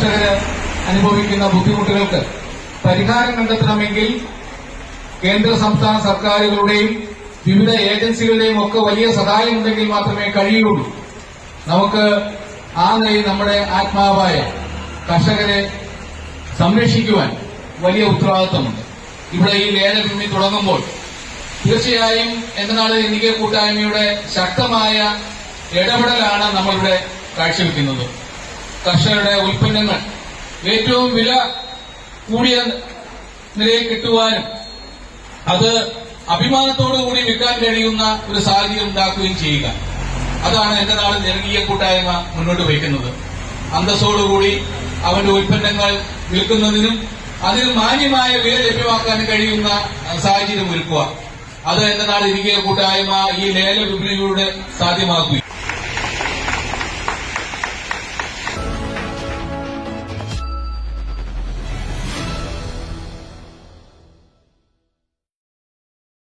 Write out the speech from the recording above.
കർഷകര് അനുഭവിക്കുന്ന ബുദ്ധിമുട്ടുകൾക്ക് പരിഹാരം കണ്ടെത്തണമെങ്കിൽ കേന്ദ്ര സംസ്ഥാന സർക്കാരുകളുടെയും വിവിധ ഏജൻസികളുടെയും ഒക്കെ വലിയ സഹായം ഉണ്ടെങ്കിൽ മാത്രമേ കഴിയുള്ളൂ. നമുക്ക് ആ നിലയിൽ നമ്മുടെ ആത്മാവായ കർഷകരെ സംരക്ഷിക്കുവാൻ വലിയ ഉത്തരവാദിത്തമുണ്ട്. ഇവിടെ ഈ ലേലഭൂമി തുടങ്ങുമ്പോൾ തീർച്ചയായും എന്നാൽ എനിക്ക് കൂട്ടായ്മയുടെ ശക്തമായ ഇടപെടലാണ് നമ്മളിവിടെ കാഴ്ചവെക്കുന്നത്. കർഷകരുടെ ഉൽപ്പന്നങ്ങൾ ഏറ്റവും വില കൂടിയ നിലയിൽ കിട്ടുവാനും അത് അഭിമാനത്തോടുകൂടി വിൽക്കാൻ കഴിയുന്ന ഒരു സാഹചര്യം ഉണ്ടാക്കുകയും ചെയ്യുക, അതാണ് എന്റെ നാട് ജനകീയ കൂട്ടായ്മ മുന്നോട്ട് വയ്ക്കുന്നത്. അന്തസ്സോടുകൂടി അവന്റെ ഉൽപ്പന്നങ്ങൾ വിൽക്കുന്നതിനും അതിന് മാന്യമായ വില ലഭ്യമാക്കാൻ കഴിയുന്ന സാഹചര്യം ഒരുക്കുക, അത് എന്റെ നാട് ജനകീയ കൂട്ടായ്മ ഈ ലേല വിപണിയിലൂടെ സാധ്യമാക്കുക.